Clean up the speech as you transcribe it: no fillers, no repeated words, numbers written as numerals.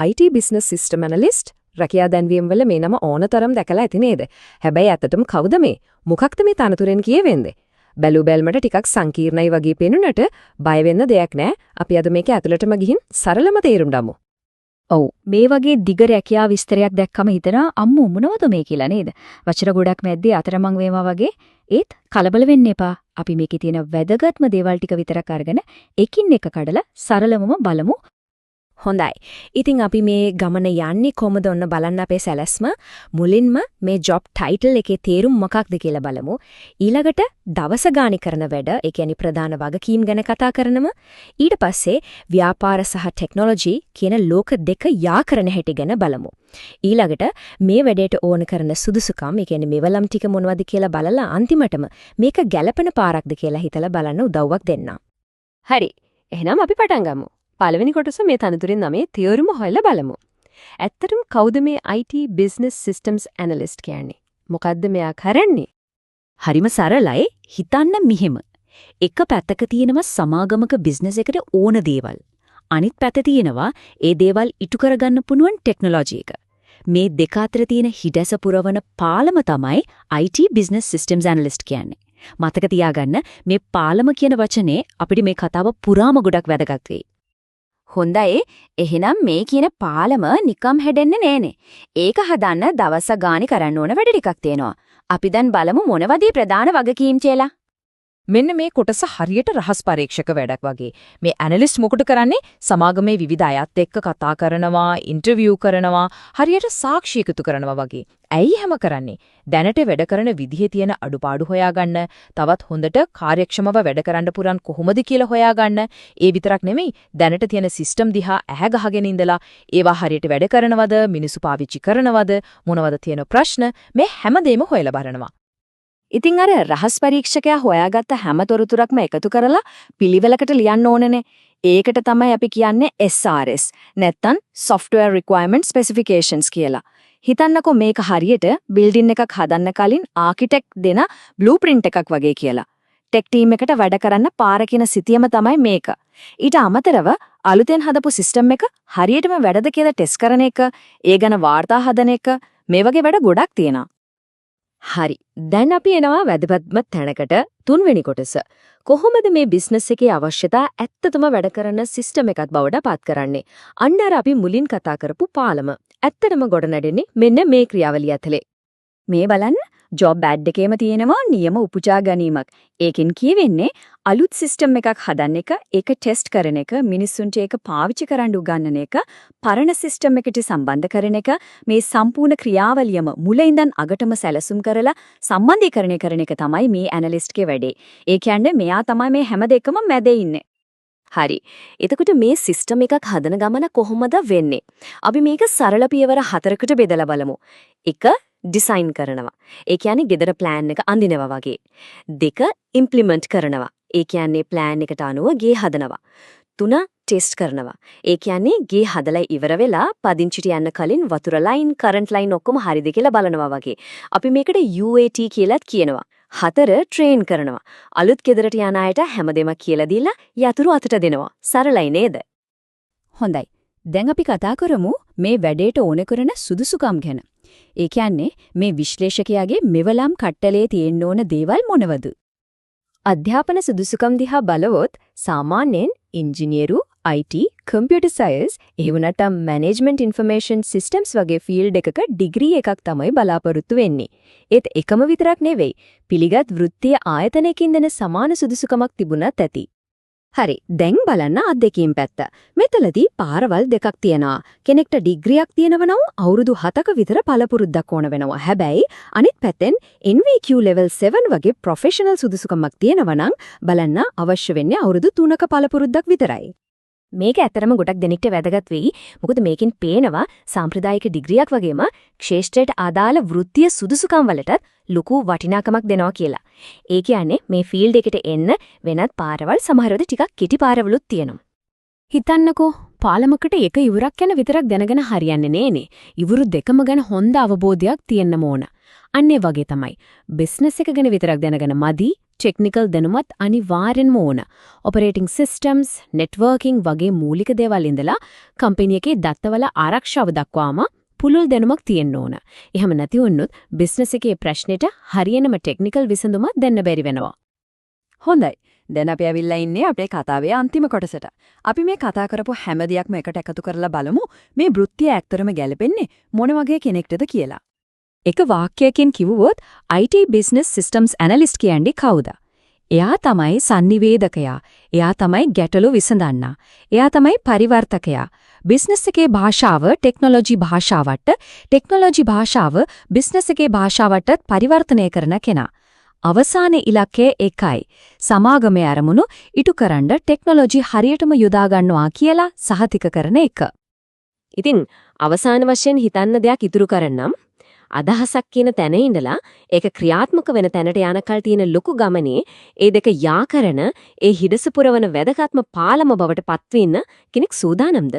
IT business system analyst රැකියා දැන්වීම් වල මේ නම ඕනතරම් දැකලා ඇති නේද? හැබැයි ඇත්තටම කවුද මේ? මොකක්ද මේ තනතුරෙන් කියවෙන්නේ? බැලු බැලමට ටිකක් සංකීර්ණයි වගේ පේනුනට බය වෙන්න දෙයක් නැහැ. අපි අද මේක ඇතුළටම ගිහින් සරලම තේරුම් ගමු. ඔව් මේ වගේ දිග රැකියා විස්තරයක් දැක්කම හිතනවා අම්මෝ මොනවද මේ කියලා නේද? වචන ගොඩක් මැද්දේ අතරමං වේවා වගේ. ඒත් කලබල වෙන්න එපා. අපි මේකේ තියෙන වැදගත්ම දේවල් ටික විතරක් අරගෙන එකින් එක කඩලා සරලවම බලමු. හොඳයි. ඉතින් අපි මේ ගමන යන්නේ කොහමද ඔන්න බලන්න අපේ සැලැස්ම. මුලින්ම මේ ජොබ් ටයිටල් එකේ තේරුම මොකක්ද කියලා බලමු. ඊළඟට දවස ගානේ කරන වැඩ, ඒ කියන්නේ ප්‍රධාන වගකීම් ගැන කතා කරනම. ඊට පස්සේ ව්‍යාපාර සහ ටෙක්නොලොජි කියන ලෝක දෙක යා කරන හැටි ගැන බලමු. ඊළඟට මේ වැඩේට ඕන කරන සුදුසුකම්, ඒ කියන්නේ මෙවලම් ටික මොනවද කියලා බලලා අන්තිමටම මේක ගැළපෙන පාරක්ද කියලා හිතලා බලන්න උදව්වක් දෙන්න. හරි. එහෙනම් අපි පටන් ගමු. පළවෙනි කොටස මේ තනතුරින් නමේ තියරිම හොයලා බලමු. ඇත්තටම කවුද මේ IT business systems analyst කියන්නේ? මොකද්ද මෙයා කරන්නේ? හරිම සරලයි. හිතන්න මෙහෙම. එක පැත්තක තියෙනවා සමාගමක බිස්නස් එකට ඕන දේවල්. අනිත් පැත්තේ තියෙනවා ඒ දේවල් ඉටු කරගන්න පුළුවන් ටෙක්නොලොජි එක. මේ දෙක අතර තියෙන හිඩැස පුරවන පාලම තමයි IT business systems analyst කියන්නේ. මතක තියාගන්න මේ පාලම කියන වචනේ අපිට මේ කතාව පුරාම ගොඩක් වැදගත් වෙයි. හොඳයි. එහෙනම් මේ කියන පාලම නිකම් හැදෙන්නේ නෑනේ. ඒක හදන්න දවස් ගානේ කරන්න ඕන වැඩ ටිකක් තියෙනවා. අපි දැන් බලමු මොනවද ප්‍රධාන වගකීම් කියලා. මෙන්න මේ කොටස හරියට රහස් පරීක්ෂක වැඩක් වගේ. මේ ඇනලිස්ට් මොකද කරන්නේ? සමාගමේ විවිධ අයත් එක්ක කතා කරනවා, ඉන්ටර්විව් කරනවා, හරියට සාක්ෂි එකතු කරනවා වගේ. ඇයි හැම කරන්නේ? දැනට වැඩ කරන විදිහේ තියෙන අඩුපාඩු හොයාගන්න, තවත් හොඳට කාර්යක්ෂමව වැඩ කරන්න පුරන් කොහොමද කියලා හොයාගන්න. ඒ විතරක් නෙමෙයි, දැනට තියෙන සිස්ටම් දිහා ඇහැ ගහගෙන ඉඳලා ඒවා හරියට වැඩ කරනවද, මිනිස්සු පාවිච්චි කරනවද, මොනවද තියෙන ප්‍රශ්න, මේ හැමදේම හොයලා බලනවා. ඉතින් අර රහස් පරීක්ෂකයා හොයාගත්ත හැම තොරතුරක්ම එකතු කරලා පිළිවෙලකට ලියන්න ඕනනේ. ඒකට තමයි අපි කියන්නේ SRS. නැත්තම් Software Requirement Specifications කියලා. හිතන්නකෝ මේක හරියට බිල්ඩින් එකක් හදන්න කලින් ආකිටෙක්ට් දෙන බ්ලූප්‍රින්ට් එකක් වගේ කියලා. ටෙක් ටීම් එකට වැඩ කරන්න පාර කියන සිතියම තමයි මේක. ඊට අමතරව අලුතෙන් හදපු සිස්ටම් එක හරියටම වැඩද කියලා ටෙස්ට් කරන එක, ඒ ගැන වාර්තා හදන එක, මේ වගේ වැඩ ගොඩක් තියෙනවා. හරි. දැන් අපි එනවා වැදගත්ම තැනකට. තුන්වෙනි කොටස. කොහොමද මේ බිස්නස් එකේ අවශ්‍යතා ඇත්තටම වැඩ කරන සිස්ටම් එකක් බවට පත් කරන්නේ? අන්න අර අපි මුලින් කතා කරපු පාලම. ඇත්තටම ගොඩනැගෙන්නේ මෙන්න මේ ක්‍රියාවලිය ඇතුලේ. මේ බලන්න ජොබ් ඇඩ් එකේම තියෙනවා නියම උපුටා ගැනීමක්. ඒකෙන් කියවෙන්නේ අලුත් සිස්ටම් එකක් හදන්න එක, ඒක ටෙස්ට් කරන එක, මිනිස්සුන්ට ඒක පාවිච්චි කරන්න උගන්වන එක, පරණ සිස්ටම් එකට සම්බන්ධ කරන එක, මේ සම්පූර්ණ ක්‍රියාවලියම මුල ඉඳන් අගටම සැලසුම් කරලා සම්බන්ධීකරණය කරන එක තමයි මේ ඇනලිස්ට්ගේ වැඩේ. ඒ කියන්නේ මෙයා තමයි මේ හැම දෙකම මැද ඉන්නේ. හරි. එතකොට මේ සිස්ටම් එකක් හදන ගමන කොහොමද වෙන්නේ? අපි මේක සරල පියවර 4කට බෙදලා බලමු. 1. ඩිසයින් කරනවා. ඒ කියන්නේ ගෙදර ප්ලෑන් එක අඳිනවා වගේ. 2. ඉම්ප්ලිමන්ට් කරනවා. ඒ කියන්නේ ප්ලෑන් එකට අනුව ගේ හදනවා. 3. ටෙස්ට් කරනවා. ඒ කියන්නේ ගේ හදලා ඉවර වෙලා පදිංචිට යන්න කලින් වතුර ලයින්, කරන්ට් ලයින් ඔක්කොම හරිද කියලා බලනවා වගේ. අපි මේකට UAT කියලාත් කියනවා. 4. ට්‍රේන් කරනවා. අලුත් ගෙදරට යන අයට හැමදේම කියලා දීලා යතුරු අතට දෙනවා. සරලයි නේද? හොඳයි. දැන් අපි කතා කරමු මේ වැඩේට ඕන කරන සුදුසුකම් ගැන. ඒ කියන්නේ මේ විශ්ලේෂකයාගේ මෙවලම් කට්ටලේ තියෙන්න ඕන දේවල් මොනවද? අධ්‍යාපන සුදුසුකම් දිහා බලවොත් සාමාන්‍යයෙන් ඉංජිනේරු, IT, computer science, ඒ වුණාට management information systems වගේ ෆීල්ඩ් එකක ඩිග්‍රී එකක් තමයි බලාපොරොත්තු වෙන්නේ. ඒත් එකම විතරක් නෙවෙයි. පිළිගත් වෘත්තීය ආයතනයකින් දෙන සමාන සුදුසුකමක් තිබුණත් ඇති. හරි. දැන් බලන්න අත්දැකීම් පැත්ත. මෙතනදී පාරවල් දෙකක් තියෙනවා. කෙනෙක්ට ඩිග්‍රියක් තියෙනවා නම් අවුරුදු 7ක විතර පළපුරුද්දක් ඕන වෙනවා. හැබැයි අනිත් පැත්තෙන් NVQ level 7 වගේ ප්‍රොෆෙෂනල් සුදුසුකමක් තියෙනවා නම් බලන්න අවශ්‍ය වෙන්නේ අවුරුදු 3ක පළපුරුද්දක් විතරයි. මේක ඇතරම ගොඩක් දෙනෙක්ට වැදගත් වෙයි. මොකද මේකෙන් පේනවා සාම්ප්‍රදායික ඩිග්‍රියක් වගේම ක්ෂේත්‍රයට අදාළ වෘත්තීය සුදුසුකම් වලටත් ලොකු වටිනාකමක් දෙනවා කියලා. ඒ කියන්නේ මේ ෆීල්ඩ් එකට එන්න වෙනත් පාරවල් සමහරවිට ටිකක් කෙටි පාරවලුත් තියෙනවා. හිතන්නකෝ පාලමකට එක ඉවුරක් ගැන විතරක් දැනගෙන හරියන්නේ නෑනේ. ඉවුරු දෙකම ගැන හොඳ අවබෝධයක් තියෙන්න ඕන. අන්නේ වගේ තමයි. බිස්නස් එක ගැන විතරක් දැනගෙන මදි, ටෙක්නිකල් දැනුමත් අනිවාර්යෙන්ම ඕන. ඔපරේටිං සිස්ටම්ස්, නෙට්වර්කින් වගේ මූලික දේවල් ඉඳලා කම්පැනි එකේ දත්තවල ආරක්ෂාව දක්වාම පුළුල් දැනුමක් තියෙන්න ඕන. එහෙම නැති වුණොත් බිස්නස් එකේ ප්‍රශ්නෙට හරියනම ටෙක්නිකල් විසඳුමක් දෙන්න බැරි වෙනවා. හොඳයි. දැන් අපි ඇවිල්ලා ඉන්නේ අපේ කතාවේ අන්තිම කොටසට. අපි මේ කතා කරපු හැම දෙයක්ම එකට එකතු කරලා බලමු මේ වෘත්තිය ඇත්තටම ගැලපෙන්නේ මොන වගේ කෙනෙක්ටද කියලා. එක වාක්‍යයකින් කිව්වොත් IT business systems analyst කියන්නේ කවුද? එයා තමයි sannivedakaya. එයා තමයි ගැටලු විසඳන්නා. එයා තමයි පරිවර්තකයා. බිස්නස් එකේ භාෂාව ටෙක්නොලොජි භාෂාවට, ටෙක්නොලොජි භාෂාව බිස්නස් එකේ භාෂාවට පරිවර්තනය කරන කෙනා. අවසානයේ ඉලක්කය එකයි. සමාගමේ අරමුණු ඉටුකරන ටෙක්නොලොජි හරියටම යොදා ගන්නවා කියලා සහතික කරන එක. ඉතින් අවසාන වශයෙන් හිතන්න දෙයක් ඉතුරු කරන්නම්. අදහසක් කියන තැන ඉඳලා ඒක ක්‍රියාත්මක වෙන තැනට යනකල් තියෙන ලොකු ගමනේ ඒ දෙක යා කරන ඒ හිඩස පුරවන වැදගත්ම පාලම බවට පත්වෙන්න කෙනෙක් සූදානම්ද?